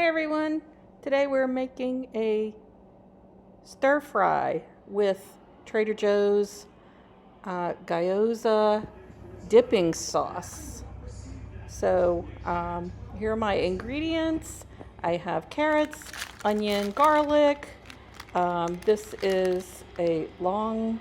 Hi everyone! Today we're making a stir fry with Trader Joe's Gyozo dipping sauce. So here are my ingredients. I have carrots, onion, garlic. This is a long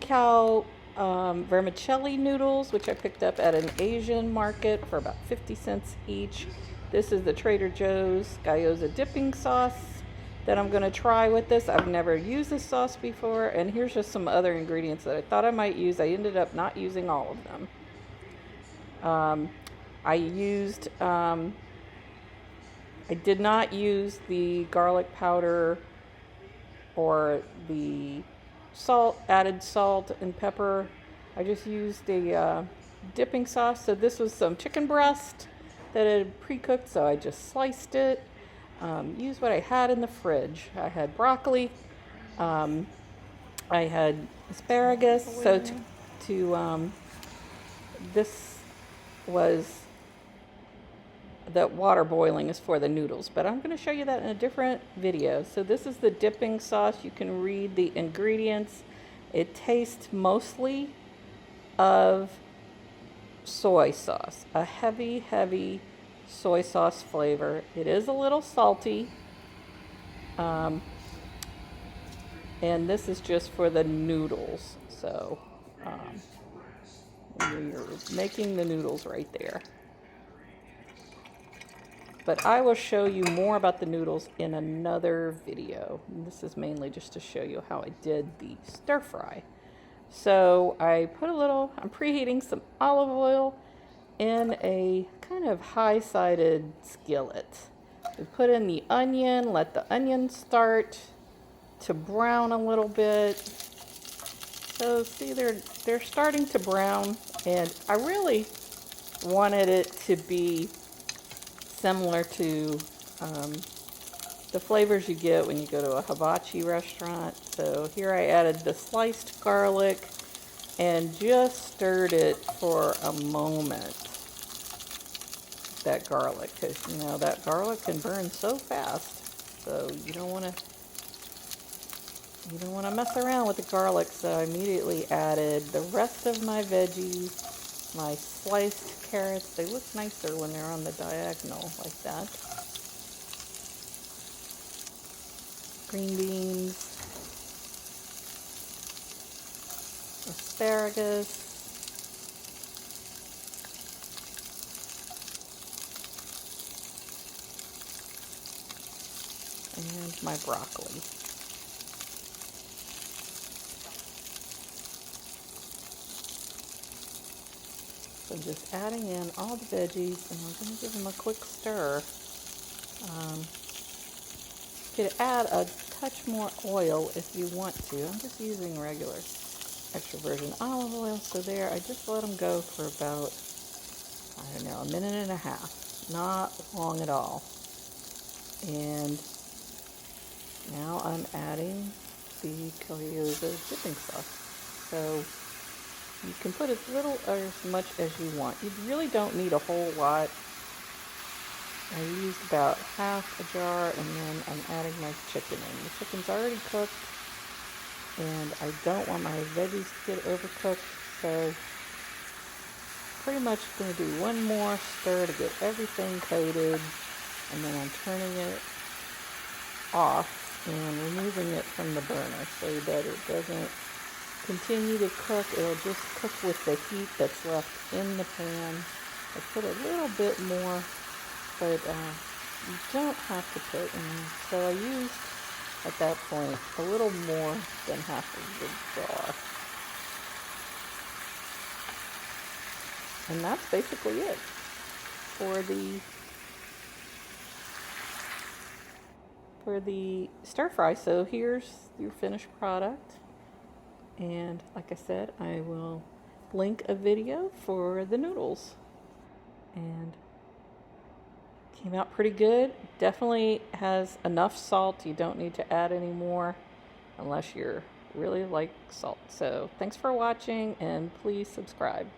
cow vermicelli noodles, which I picked up at an Asian market for about 50 cents each. This is the Trader Joe's Gyozo dipping sauce that I'm going to try with this. I've never used this sauce before, and here's just some other ingredients that I thought I might use. I ended up not using all of them. I did not use the garlic powder or the added salt and pepper. I just used the dipping sauce. So this was some chicken breast that I had pre-cooked, so I just sliced it. Used what I had in the fridge. I had broccoli. I had asparagus. So this was the water boiling is for the noodles, but I'm going to show you that in a different video. So this is the dipping sauce. You can read the ingredients. It tastes mostly of soy sauce, a heavy soy sauce flavor. It is a little salty, and this is just for the noodles. So you're making the noodles right there. But I will show you more about the noodles in another video. This is mainly just to show you how I did the stir fry. So I'm preheating some olive oil in a kind of high-sided skillet. We put in the onion, let the onion start to brown a little bit. So see, they're starting to brown, and I really wanted it to be similar to the flavors you get when you go to a hibachi restaurant. So here I added the sliced garlic and just stirred it for a moment. That garlic, because you know that garlic can burn so fast. So you don't want to mess around with the garlic. So I immediately added the rest of my veggies. My sliced carrots, they look nicer when they're on the diagonal like that. Green beans, asparagus, and my broccoli. So just adding in all the veggies, and I'm going to give them a quick stir. You could add a touch more oil if you want to. I'm just using regular extra virgin olive oil. So there, I just let them go for about, I don't know, a minute and a half. Not long at all. And now I'm adding the Gyozo dipping sauce. So you can put as little or as much as you want. You really don't need a whole lot. I used about half a jar, and then I'm adding my chicken in. The chicken's already cooked, and I don't want my veggies to get overcooked, so pretty much going to do one more stir to get everything coated, and then I'm turning it off and removing it from the burner so that it doesn't continue to cook. It'll just cook with the heat that's left in the pan. I put a little bit more, but you don't have to put in. So I used, at that point, a little more than half of the jar. And that's basically it for the stir fry. So here's your finished product. And like I said, I will link a video for the noodles. And came out pretty good. Definitely has enough salt. You don't need to add any more unless you're really like salt. So thanks for watching, and please subscribe.